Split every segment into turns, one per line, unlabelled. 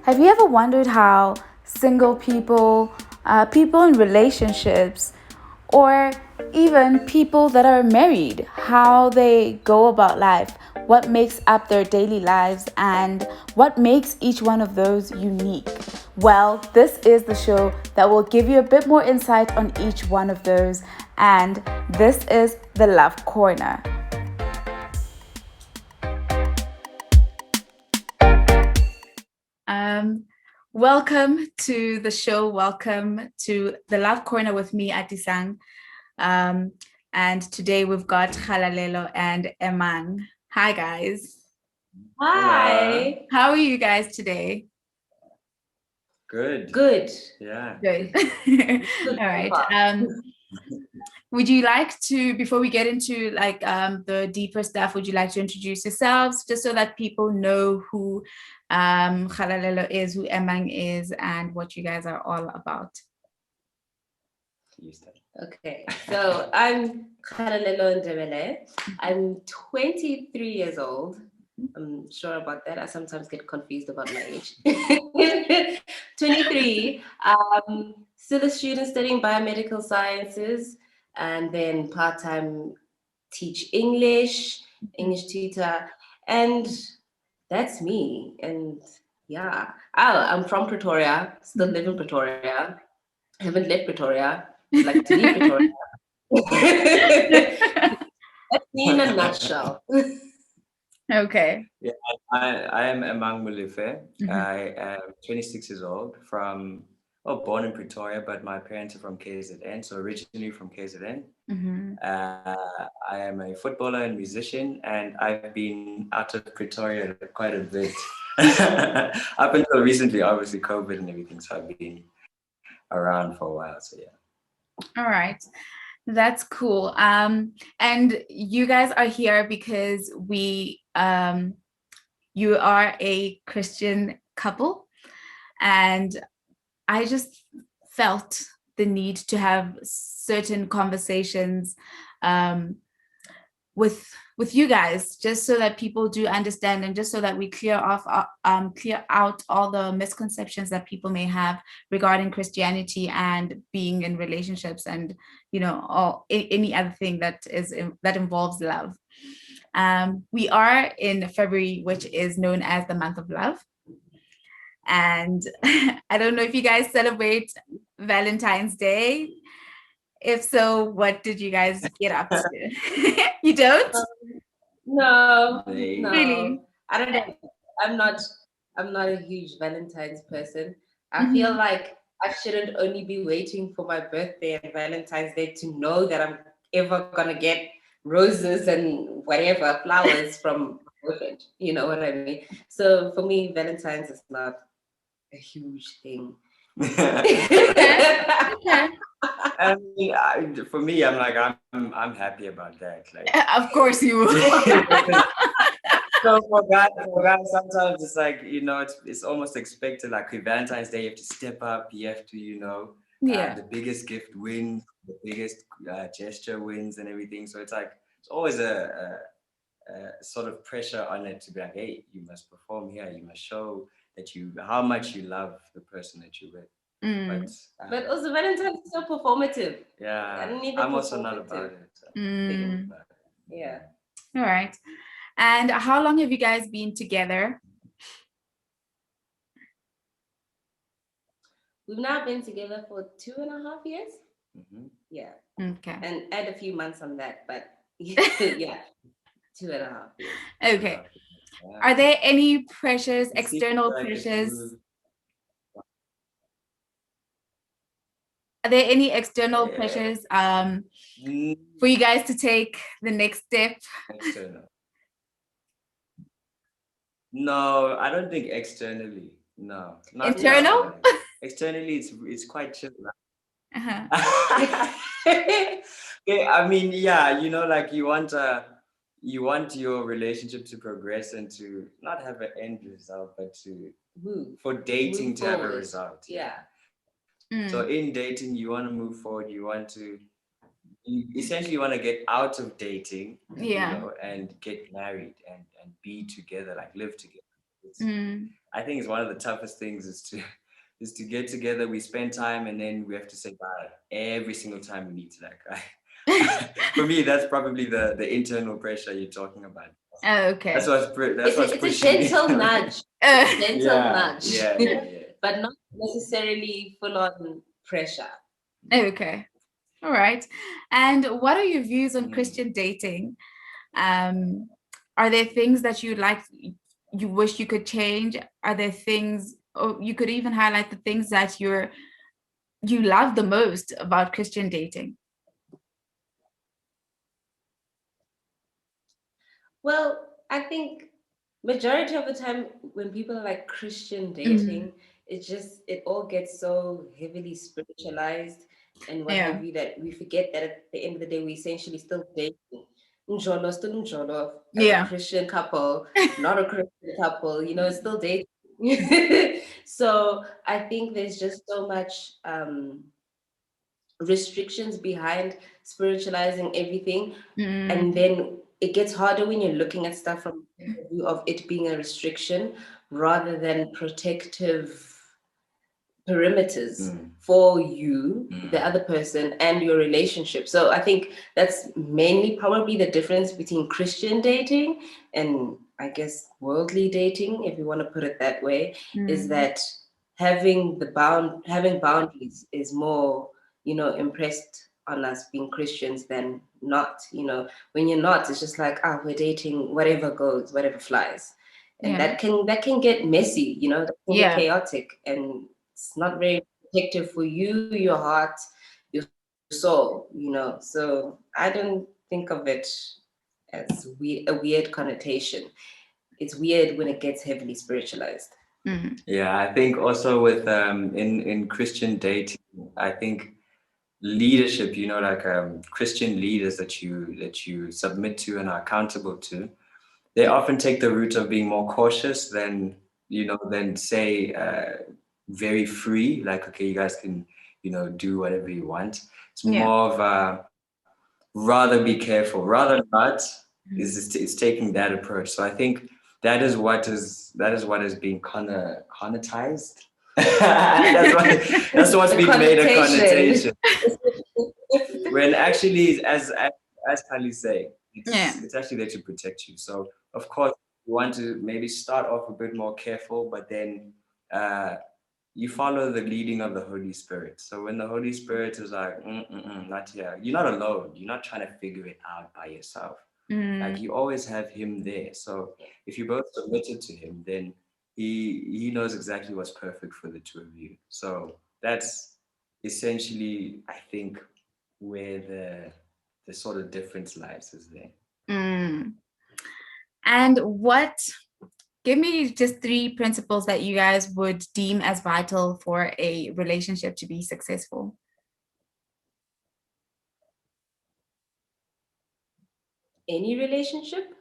Have you ever wondered how single people, people in relationships, or even people that are married, how they go about life, what makes up their daily lives, and what makes each one of those unique? Well, this is the show that will give you a bit more insight on each one of those, and this is the Love Corner. Welcome to the show. Welcome to the Love Corner with me, Atisang. And today we've got Kgalalelo and Emang. Hi, guys.
Hi.
How are you guys today?
Good. Yeah.
Good. All right. Would you like to, before we get into the deeper stuff, would you like to introduce yourselves just so that people know who Kgalalelo is, who Emang is, and what you guys are all about?
Okay, so I'm Kgalalelo Emang. I'm 23 years old. I'm sure about that. I sometimes get confused about my age. 23. Still a student studying biomedical sciences, and then part-time teach English tutor, and that's me. And yeah, I'm from Pretoria. Still live in Pretoria. Haven't left Pretoria. Like to leave Pretoria. That's me in a nutshell.
Okay.
Yeah, I am Emang Mulife. I am 26 years old born in Pretoria, but my parents are from KZN, so originally from KZN. I am a footballer and musician, and I've been out of Pretoria quite a bit. Up until recently, obviously COVID and everything, so I've been around for a while, so yeah.
All right. That's cool. And you guys are here because you are a Christian couple, and I just felt the need to have certain conversations with you guys, just so that people do understand, and just so that we clear out all the misconceptions that people may have regarding Christianity and being in relationships, and any other thing that involves love. We are in February, which is known as the month of love. And I don't know if you guys celebrate Valentine's Day. If so, what did you guys get up to? You don't?
No.
Really?
I don't know. I'm not a huge Valentine's person. I feel like I shouldn't only be waiting for my birthday and Valentine's Day to know that I'm ever gonna get roses and whatever flowers from my boyfriend. You know what I mean? So for me, Valentine's is not a huge thing.
Okay.
I mean, for me, I'm happy about that. Like,
of course you will.
So for guys, sometimes it's like, it's almost expected. Like with Valentine's Day, you have to step up. You have to, the biggest gift wins, the biggest gesture wins, and everything. So it's like it's always a sort of pressure on it to be like, hey, you must perform here. You must show that how much you love the person that you're with.
But also Valentine's is so performative.
Yeah, I'm also not about it. So.
Yeah.
All right. And how long have you guys been together?
We've now been together for 2.5 years. Yeah.
Okay.
And add a few months on that, but yeah, 2.5 years.
Okay. Are there any pressures, external pressures? Are there any external pressures for you guys to take the next step?
External. No, I don't think externally. No. Not
internal?
Externally, it's quite chill. Yeah, I mean, yeah, like you want your relationship to progress and to not have an end result, but for dating to have a result.
Yeah.
So in dating, you want to move forward. You essentially want to get out of dating, and get married and be together, like live together. I think it's one of the toughest things is to get together. We spend time and then we have to say bye every single time we meet. For me, that's probably the internal pressure you're talking about.
Oh, okay.
That's what's
it's
pushing
a gentle
me.
nudge. Nudge.
Yeah.
But not necessarily full on pressure.
Okay. All right. And what are your views on Christian dating? Are there things that you wish you could change? Are there things, or you could even highlight the things that you love the most about Christian dating?
Well, I think majority of the time when people are like Christian dating, it all gets so heavily spiritualized and what have you, that we forget that at the end of the day we essentially still dating. Njolo, still Njolo, as a Christian couple, not a Christian couple, still dating. So I think there's just so much restrictions behind spiritualizing everything, and then it gets harder when you're looking at stuff from the point of view of it being a restriction rather than protective perimeters for you, the other person, and your relationship. So I think that's mainly probably the difference between Christian dating and I guess worldly dating, if you want to put it that way, is that having boundaries is more, impressed on us being Christians than not. When you're not, it's just like, we're dating, whatever goes, whatever flies. And that can get messy, that can get chaotic, and it's not very protective for you, your heart, your soul, So I don't think of it as a weird connotation. It's weird when it gets heavily spiritualized.
Yeah, I think also with in Christian dating, I think leadership, Christian leaders that you submit to and are accountable to, they often take the route of being more cautious than say very free, like, okay, you guys can do whatever you want. It's more of rather be careful, rather not, is taking that approach. So I think that is what is being connotized. That's what's being made a connotation. When actually, as Kali say, it's actually there to protect you. So of course you want to maybe start off a bit more careful, but then you follow the leading of the Holy Spirit. So when the Holy Spirit is like, not here, you're not alone. You're not trying to figure it out by yourself. Like, you always have him there. So if you both submitted to him, then he knows exactly what's perfect for the two of you. So that's essentially, I think, where the sort of difference lies is there.
And give me just 3 principles that you guys would deem as vital for a relationship to be successful.
Any relationship?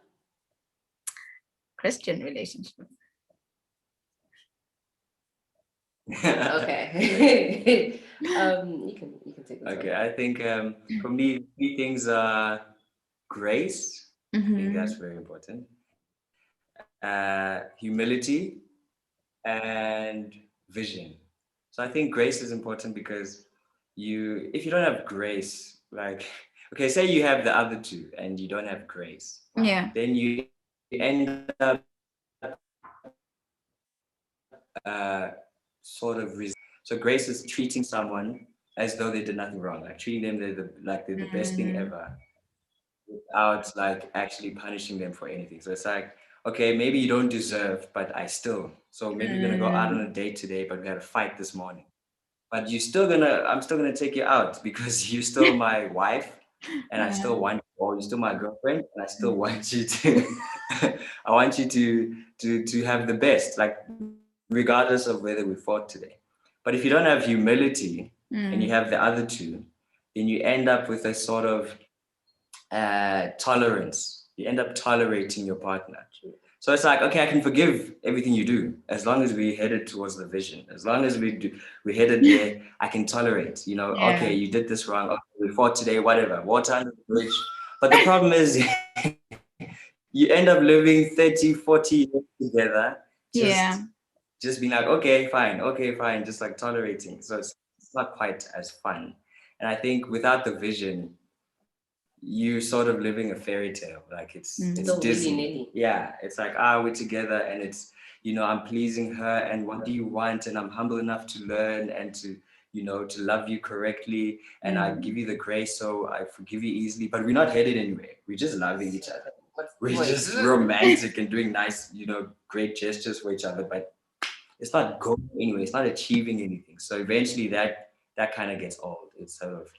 Christian relationship.
Okay. You can take this.
Okay, I think for me, 3 things are grace. I think that's very important. Humility and vision. So I think grace is important because if you don't have grace, like, okay, say you have the other 2 and you don't have grace, then you end up sort of so grace is treating someone as though they did nothing wrong, like treating them they're the best thing ever, without like actually punishing them for anything. So it's like, okay, maybe you don't deserve, but so maybe we're gonna go out on a date today, but we had a fight this morning. But I'm still gonna take you out because you're still my wife, and I still want you, or you're still my girlfriend, and I still want you to I want you to have the best, like, regardless of whether we fought today. But if you don't have humility and you have the other 2, then you end up with a sort of tolerance. You end up tolerating your partner. So it's like, okay, I can forgive everything you do as long as we headed towards the vision. As long as we headed there, I can tolerate. Okay, you did this wrong. Okay, we fought today, whatever. Water under the bridge. But the problem is, you end up living 30, 40 years together, just just being like, okay, fine, just like tolerating. So it's not quite as fun. And I think without the vision, you sort of living a fairy tale. Like it's Disney. Yeah, it's like, we're together and it's, I'm pleasing her, and what do you want? And I'm humble enough to learn and to, to love you correctly, and I give you the grace, so I forgive you easily. But we're not headed anywhere. We're just loving each other. We're just romantic and doing nice, great gestures for each other, but it's not going anywhere. It's not achieving anything. So eventually that kind of gets old. It's sort of,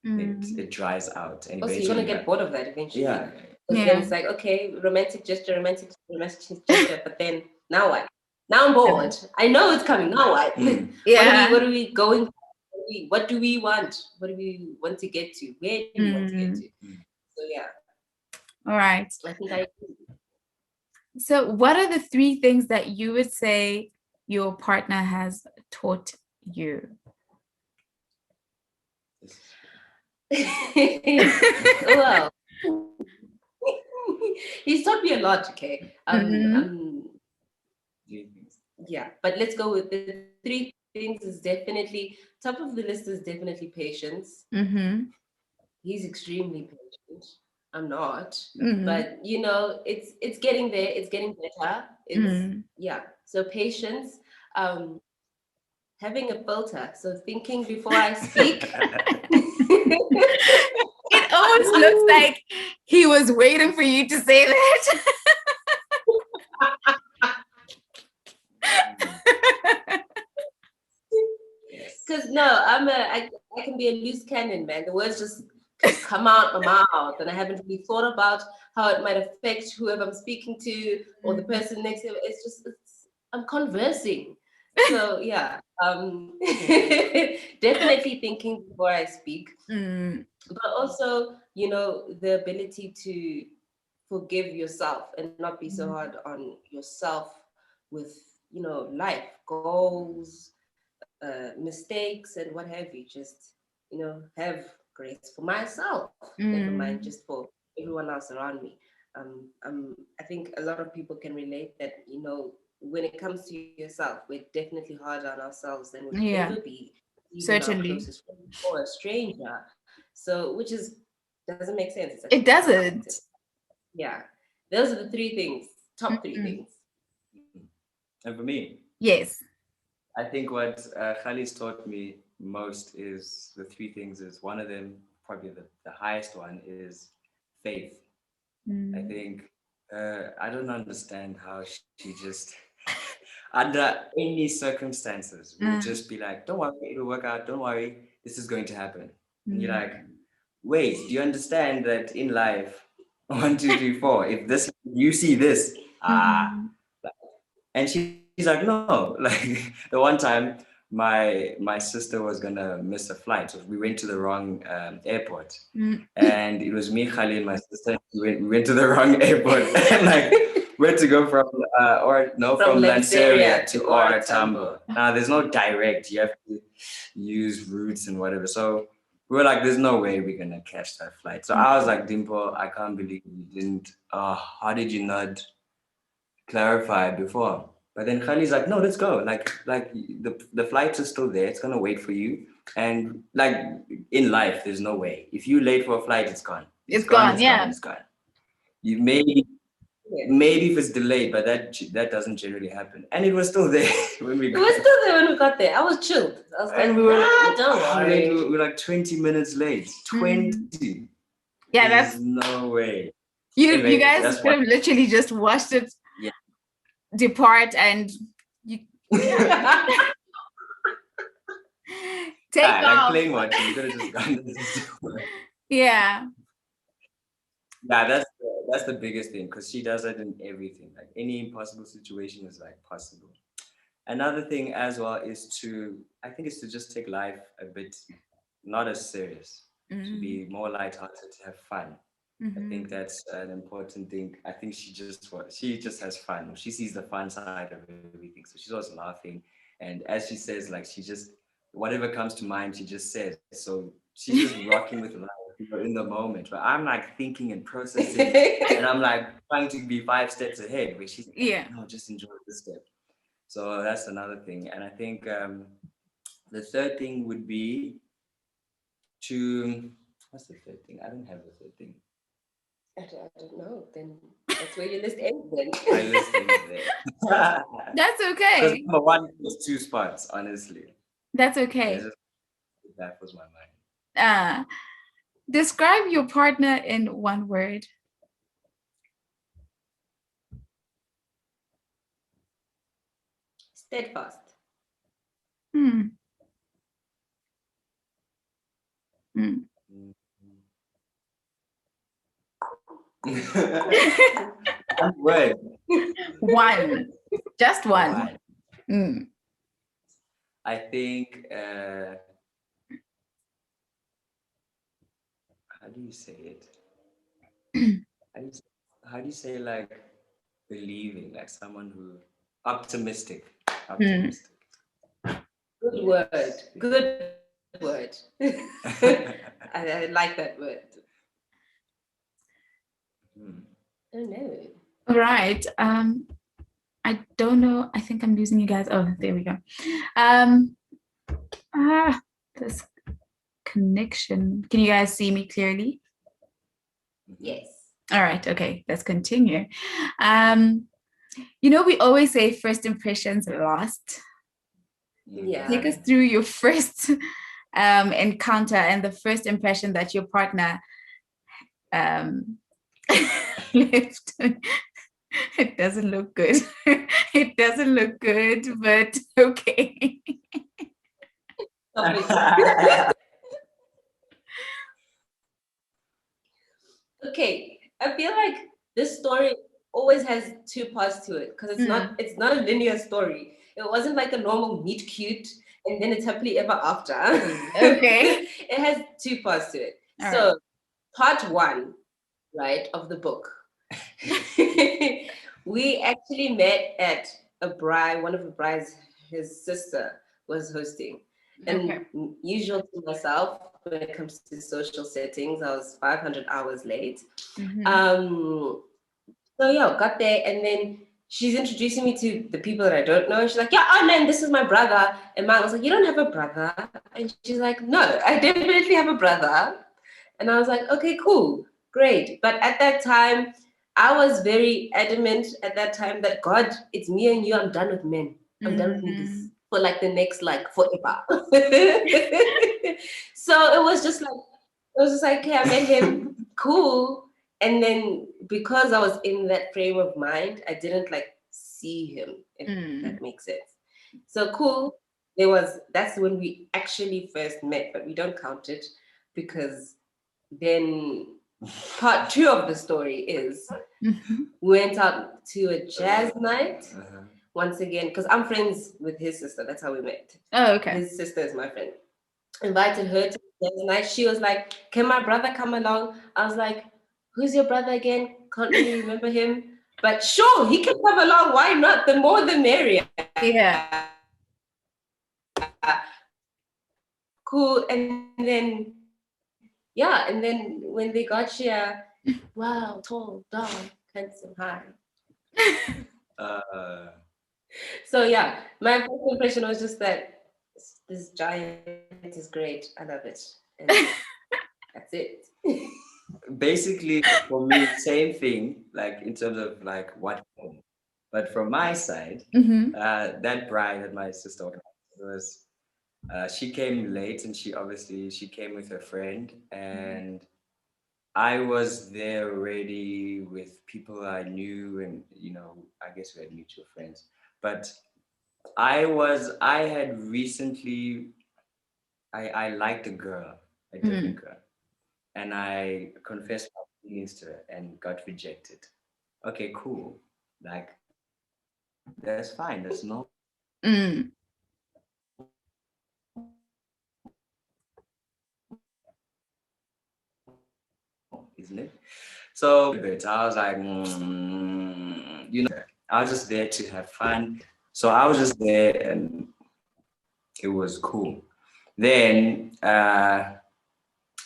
it dries out. And
also, you're gonna get bored of that eventually.
Yeah.
Then it's like, okay, romantic gesture, but then now what? Now I'm bored. I know it's coming. Now what? What are we going for? What do we want? What do we want to get to? Where do we want to get to? So yeah.
All right.
I think I agree.
So what are the 3 things that you would say your partner has taught you?
Well, he's taught me a lot, okay? Yeah, but let's go with the 3 things. Is definitely top of the list is definitely patience. He's extremely patient. I'm not, but it's getting there. It's getting better. Yeah. So patience, having a filter. So thinking before I speak.
It almost looks like he was waiting for you to say that.
Because I can be a loose cannon, man. The words just come out my mouth, and I haven't really thought about how it might affect whoever I'm speaking to or the person next to me. I'm conversing. So yeah, definitely thinking before I speak, but also, the ability to forgive yourself and not be so hard on yourself with, life goals, mistakes and what have you. Just, have grace for myself, never mind just for everyone else around me. I think a lot of people can relate that, when it comes to yourself, we're definitely harder on ourselves than we'd ever be, even our closest friend or a stranger. So, which doesn't make sense.
It doesn't.
Yeah, those are the 3 things, top 3 things.
And for me,
yes,
I think what Khali's taught me most is the 3 things. Is one of them, probably the highest one, is faith. I think I don't understand how she just under any circumstances will just be like, don't worry, it'll work out, don't worry, this is going to happen. And you're like, wait, do you understand that in life, 1, 2, 3, 4, if this, you see this, and she's like, no. Like the one time my sister was gonna miss a flight, so we went to the wrong airport, and it was me, Khali, and my sister. We went to the wrong airport, and like we had to go from Lanseria to OR Tambo. Now there's no direct; you have to use routes and whatever. So we were like, there's no way we're gonna catch that flight. So I was like, Dimple, I can't believe you didn't. How did you not clarify before? But then Khali's like, no, let's go. Like the flights are still there. It's gonna wait for you. And like in life, there's no way. If you're late for a flight, it's gone.
It's gone.
It's gone. You maybe if it's delayed, but that doesn't generally happen. And it was still there when we got there. It was still there when we got there. I was chilled. I was like, we were don't worry. We were like 20 minutes late. 20.
Yeah,
there's no way.
You guys could have literally just watched it depart and you take off.
Like plane watching, you could have just gone to the store.
Yeah,
that's the biggest thing, because she does it in everything. Like any impossible situation is like possible. Another thing as well is to just take life a bit not as serious, to be more lighthearted, to have fun. I think that's an important thing. I think she just has fun. She sees the fun side of everything. So she's always laughing. And as she says, like, she just, whatever comes to mind, she just says. So she's just rocking with life in the moment. But I'm like thinking and processing. And I'm like trying to be 5 steps ahead, where she's like, no, just enjoy this step. So that's another thing. And I think the third thing would be to, what's the third thing? I don't have the third thing.
I don't know. Then that's where your list ends then.
My list ends there.
That's okay.
Number one is 2 spots, honestly.
That's okay.
It baffles my mind.
Describe your partner in one word.
Steadfast.
Hmm.
One word.
One. Just one.
I think, how do you say it? How do you say like believing, like someone who optimistic.
Good word. Good word. I like that word. Oh no.
All right. I don't know. I think I'm losing you guys. Oh, there we go. This connection. Can you guys see me clearly?
Yes.
All right. Okay. Let's continue. You know, we always say first impressions last.
Yeah.
Take us through your first encounter and the first impression that your partner left. It doesn't look good. It doesn't look good, but okay.
Okay, I feel like this story always has 2 parts to it because it's not a linear story. It wasn't like a normal meet cute and then it's happily ever after.
Okay.
It has 2 parts to it.
All
so
right.
Part 1, right, of the book. We actually met at a bride, one of the brides his sister was hosting. And usual to myself, when it comes to social settings, I was 500 hours late. So yeah, got there, and then she's introducing me to the people that I don't know. And she's like, yeah, oh man, this is my brother. And I was like, you don't have a brother? And she's like, no, I definitely have a brother. And I was like, okay, cool, great. But at that time, I was very adamant at that time that God, it's me and you, I'm done with men. I'm done with niggas for like the next, like forever. So it was just like, okay, I met him, cool. And then because I was in that frame of mind, I didn't like see him, if that makes sense. So cool. That's when we actually first met, but we don't count it because then part 2 of the story is we went out to a jazz night once again because I'm friends with his sister. That's how we met.
Oh, okay.
His sister is my friend. Invited her to the jazz night. She was like, can my brother come along? I was like, who's your brother again? Can't really remember him. But sure, he can come along. Why not? The more the merrier.
Yeah.
Cool. And then when they got here, wow, tall, dark, handsome, high. So yeah, my first impression was just that this giant is great. I love it. And that's it.
Basically, for me, same thing, like in terms of like what happened. But from my side, that bride that my sister organized was, she came late and she came with her friend, and I was there already with people I knew, and I guess we had mutual friends. But I had recently, I liked a girl, a different girl, and I confessed my feelings to her and got rejected. Okay, cool. Like, that's fine. That's no. Isn't it? So I was like, I was just there to have fun. So I was just there and it was cool. Then I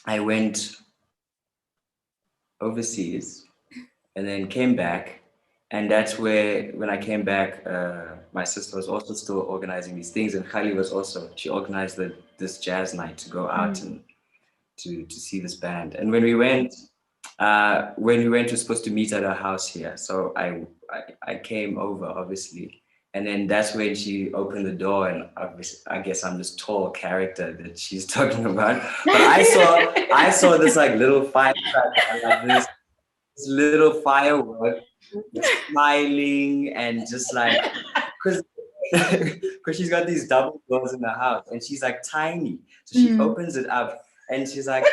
went overseas and then came back, And that's where, when I came back, my sister was also still organizing these things, and Khali was also, she organized this jazz night to go out and to see this band. And when we went, we were supposed to meet at her house here. So I came over, obviously. And then that's when she opened the door, and I guess I'm this tall character that she's talking about. But I saw this like little firecracker, like this little firework, smiling, and just like, because she's got these double doors in the house, and she's like tiny. So she opens it up, and she's like,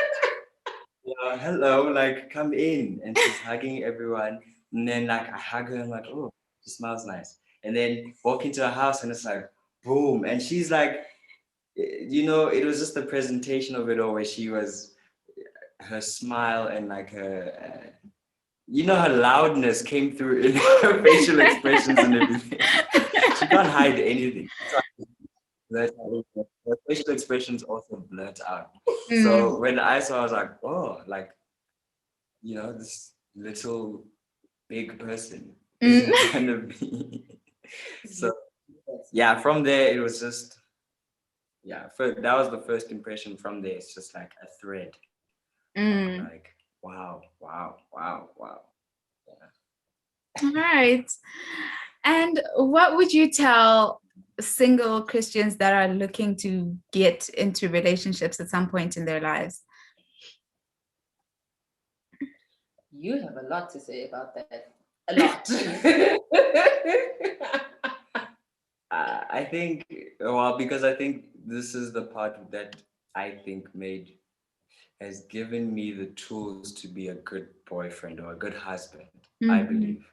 hello, like come in. And she's hugging everyone. And then like I hug her, and I'm like, oh, she smells nice. And then walk into her house, and it's like, boom. And she's like, it was just the presentation of it all, where she was, her smile and like her, her loudness came through in her facial expressions and everything. She can't hide anything. Her facial expressions also blurt out. So when I saw, I was like, oh, like, this little big person is in front of me. So yeah, from there it was just, that was the first impression. From there, it's just like a thread. Like, wow.
All right. And what would you tell single Christians that are looking to get into relationships at some point in their lives?
You have a lot to say about that. A lot.
I think, well, because I think this is the part that I think has given me the tools to be a good boyfriend or a good husband, I believe.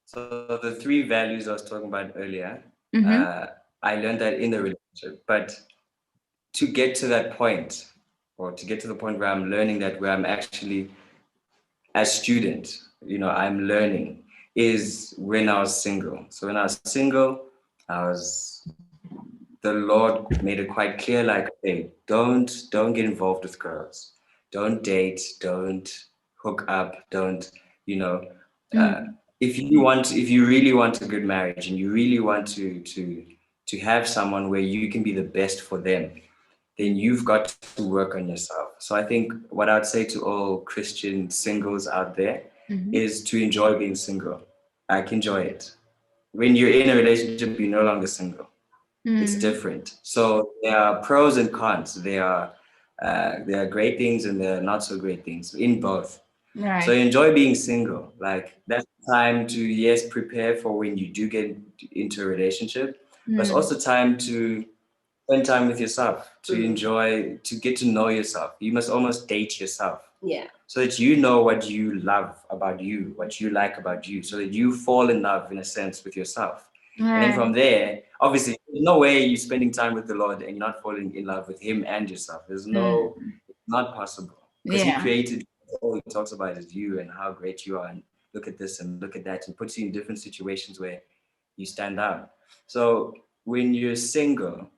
So the 3 values I was talking about earlier, I learned that in the relationship. But to get to that point, or to get to the point where I'm learning that, where I'm actually, as student, I'm learning, is when I was single. So when I was single, the Lord made it quite clear, like, hey, don't get involved with girls. Don't date, don't hook up, don't, if you really want a good marriage, and you really want to have someone where you can be the best for them, then you've got to work on yourself. So I think what I'd say to all Christian singles out there is to enjoy being single. Like, enjoy it. When you're in a relationship, you're no longer single. It's different. So there are pros and cons. There are great things and there are not so great things in both.
Right.
So enjoy being single. Like, that's time to, yes, prepare for when you do get into a relationship, but it's also time to spend time with yourself, to enjoy, to get to know yourself. You must almost date yourself.
Yeah.
So that you know what you love about you, what you like about you, so that you fall in love, in a sense, with yourself. And then from there, obviously, there's no way you're spending time with the Lord and you're not falling in love with Him and yourself. It's not possible. Because He created, all He talks about is you and how great you are, and look at this and look at that, and puts you in different situations where you stand out. So when you're single,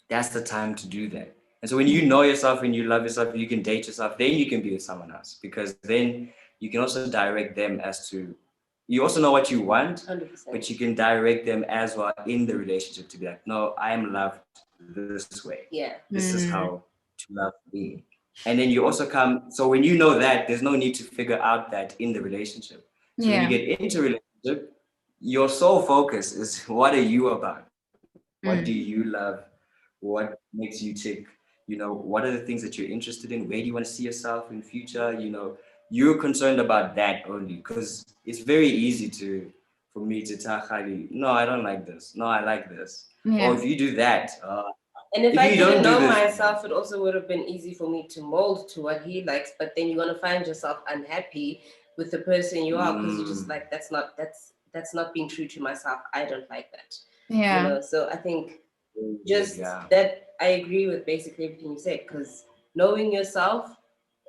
that's the time to do that. And so when you know yourself, when you love yourself, you can date yourself, then you can be with someone else, because then you can also direct them as to, you also know what you want,
100%.
but you can direct them as well in the relationship to be like, no, I am loved this way.
Yeah.
This is how to love me. And then you also come, so when you know that, there's no need to figure out that in the relationship. So when you get into a relationship, your sole focus is, what are you about? What do you love? What makes you tick? What are the things that you're interested in? Where do you want to see yourself in future? You're concerned about that only, because it's very easy for me to tell Khali, no, I don't like this. No, I like this. Or if you do that.
And if I didn't know myself, it also would have been easy for me to mold to what he likes. But then you're gonna find yourself unhappy with the person you are, because you're just like, that's not being true to myself. I don't like that.
Yeah.
So I think that I agree with basically everything you said, because knowing yourself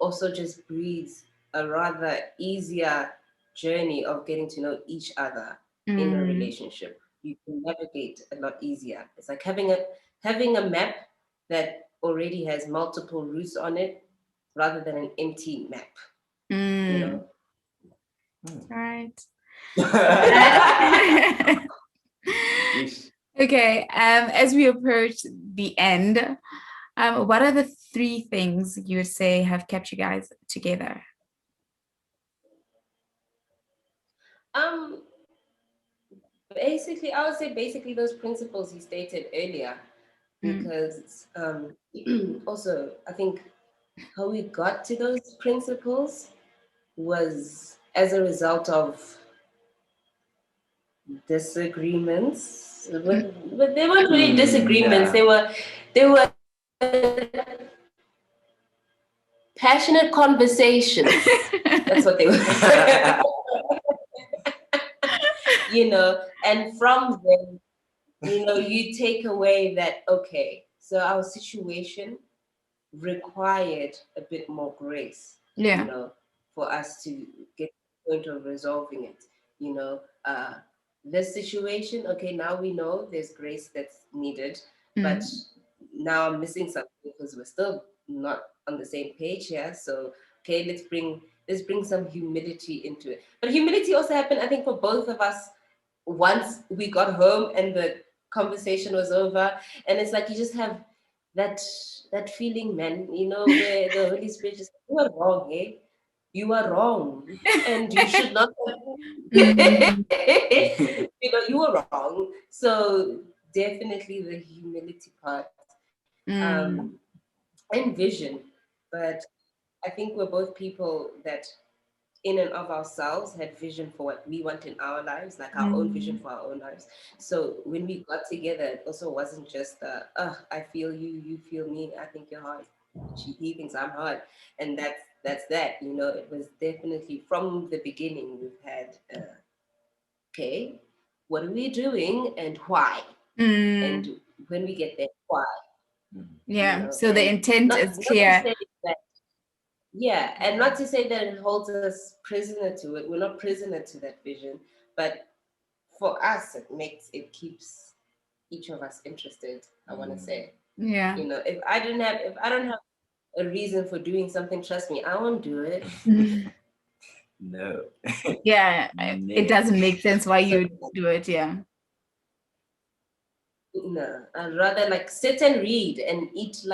also just breeds a rather easier journey of getting to know each other in a relationship. You can navigate a lot easier. It's like having a map that already has multiple routes on it, rather than an empty map.
Right. Okay. As we approach the end, what are the 3 things you would say have kept you guys together?
Basically, I would say basically those principles you stated earlier, because also I think how we got to those principles was as a result of disagreements, but they weren't really disagreements.
Yeah.
They were passionate conversations. That's what they were. And from them, you take away that, okay, so our situation required a bit more grace, for us to get to the point of resolving it. This situation, okay, now we know there's grace that's needed, but now I'm missing something because we're still not on the same page here. So, okay, let's bring some humility into it. But humility also happened, I think, for both of us once we got home and the conversation was over. And it's like you just have that feeling, man, where the Holy Spirit just, you are wrong, eh? You are wrong. And you should not you are wrong. So definitely the humility part. And vision. But I think we're both people that in and of ourselves had vision for what we want in our lives, like our own vision for our own lives. So when we got together, it also wasn't just I feel you, you feel me, I think you're hard, he thinks I'm hard, and that's that. It was definitely from the beginning we've had okay, what are we doing and why? And when we get there, why?
Yeah. So the intent is clear.
Yeah, and not to say that it holds us prisoner to it. We're not prisoner to that vision, but for us, it keeps each of us interested. I want to say,
yeah.
If I don't have a reason for doing something, trust me, I won't do it.
No.
Yeah, it doesn't make sense why you do it. Yeah.
No, I'd rather sit and read and eat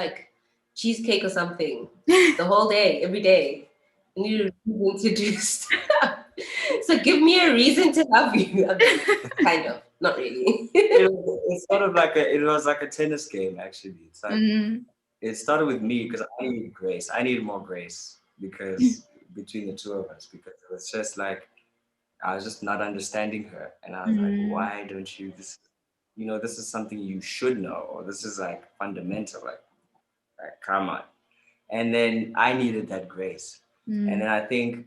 cheesecake or something the whole day, every day. I need a reason to do stuff. So give me a reason to love you. I mean, kind of, not really.
It's sort of it was like a tennis game, actually. It's like it started with me because I needed grace. I needed more grace because between the two of us, because it was just I was just not understanding her, and I was like, why don't you this is something you should know, or this is fundamental, come on. And then I needed that grace. And then I think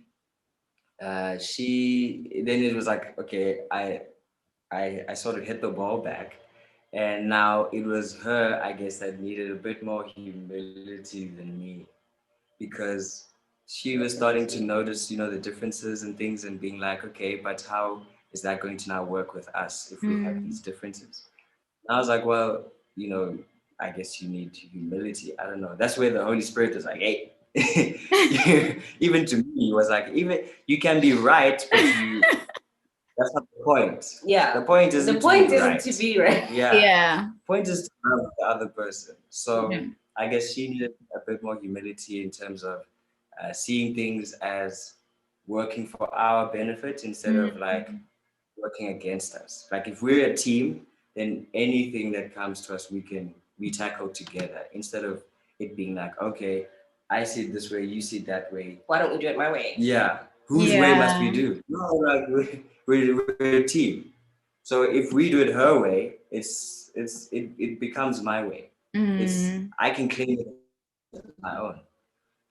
then it was okay, I sort of hit the ball back, and now it was her, I guess, that needed a bit more humility than me, because she was starting to notice, the differences and things, and being like, okay, but how is that going to now work with us if we have these differences? And I was like, well, I guess you need humility. I don't know. That's where the Holy Spirit was like, hey, even to me, was like, even you can be right, but that's not the point.
Yeah.
The point isn't
to be right.
Yeah.
Yeah.
The point is to love the other person. So I guess she needed a bit more humility in terms of seeing things as working for our benefit instead of working against us. Like if we're a team, then anything that comes to us, we tackle together, instead of it being like, okay, I see it this way, you see it that way.
Why don't we do it my way?
Yeah. Whose way must we do? No, we're a team. So if we do it her way, it becomes my way. I can claim it as my own.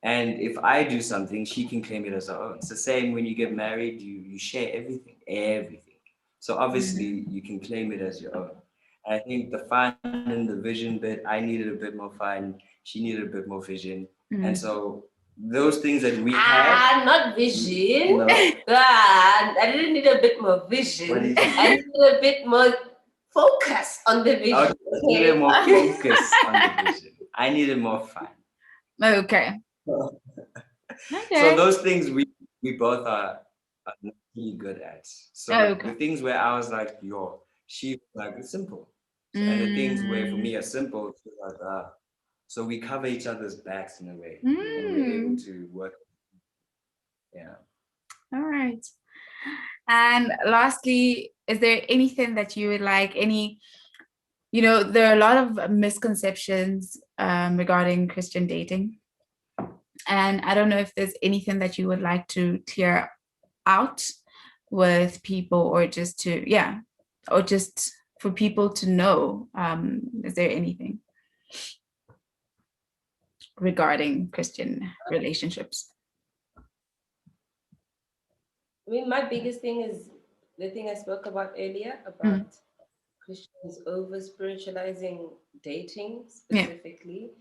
And if I do something, she can claim it as her own. It's the same when you get married, you share everything. So obviously you can claim it as your own. And I think the fun and the vision bit, I needed a bit more fun. She needed a bit more vision. And so those things that we had.
Not vision. No. I didn't need a bit more vision. I needed a bit more focus on the vision.
Okay. I needed more focus on the vision. I needed more fun.
Okay.
So those things we both are I'm not really good at. So
Okay.
the things where I was like, yo, she like, it's simple. And the things where for me are simple, she's like, so we cover each other's backs in a way, and we're able to work. Yeah.
All right. And lastly, is there anything that you would like, there are a lot of misconceptions regarding Christian dating. And I don't know if there's anything that you would like to clear out with people, or just for people to know. Is there anything regarding Christian relationships?
I mean, my biggest thing is the thing I spoke about earlier about Christians over spiritualizing dating specifically. Yeah.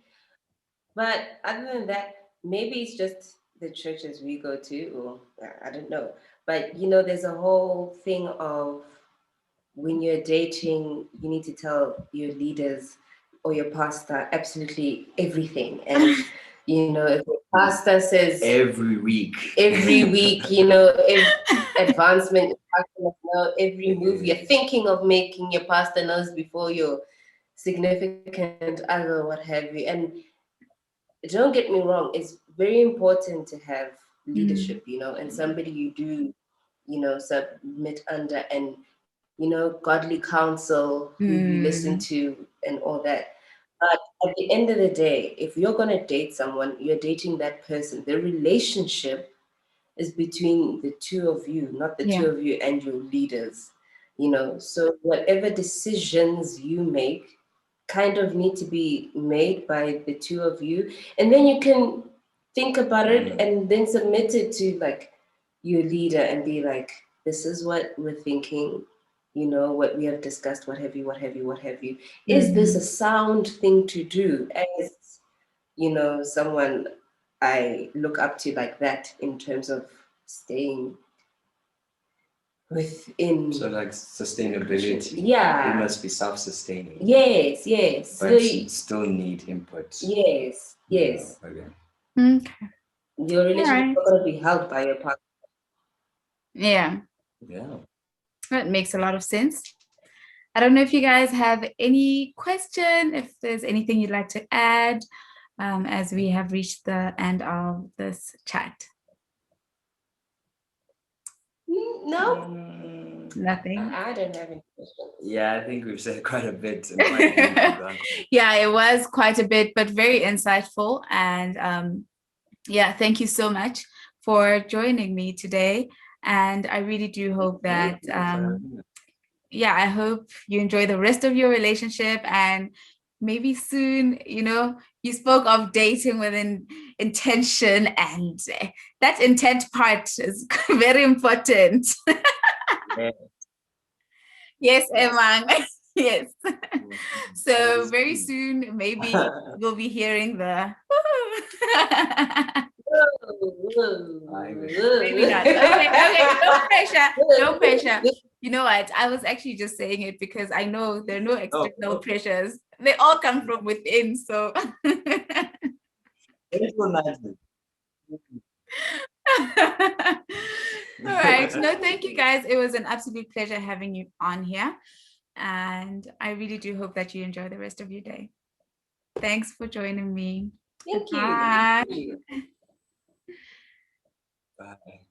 But other than that, maybe it's just the churches we go to, or I don't know. But there's a whole thing of when you're dating, you need to tell your leaders or your pastor absolutely everything. And if your pastor says every week, if advancement, every move you're thinking of making, your pastor knows before your significant other, what have you. And don't get me wrong, it's very important to have leadership, and somebody you do, submit under, and godly counsel who you listen to and all that. But at the end of the day, if you're going to date someone, you're dating that person. The relationship is between the two of you, not the two of you and your leaders. So whatever decisions you make kind of need to be made by the two of you, and then you can think about it and then submit it to like your leader and be like, this is what we're thinking, what we have discussed, what have you. Is this a sound thing to do? As someone I look up to like that in terms of staying within.
So like sustainability.
Yeah.
It must be self-sustaining.
Yes.
But you still need input.
Yes.
Okay.
Your relationship is not going to be held by your partner.
Yeah. That makes a lot of sense. I don't know if you guys have any question, if there's anything you'd like to add, as we have reached the end of this chat.
No.
Nothing.
I don't have any questions.
Yeah, I think we've said quite a bit.
Yeah, it was quite a bit, but very insightful. And thank you so much for joining me today. And I really do hope that, I hope you enjoy the rest of your relationship, and maybe soon, you spoke of dating with intention, and that intent part is very important. Yes, Emang. Yes. So very soon, maybe we'll be hearing the maybe not. Okay, no pressure. You know what? I was actually just saying it because I know there are no external pressures. They all come from within. So all right. No, thank you guys. It was an absolute pleasure having you on here. And I really do hope that you enjoy the rest of your day. Thanks for joining me.
Thank you.
Bye.
Bye.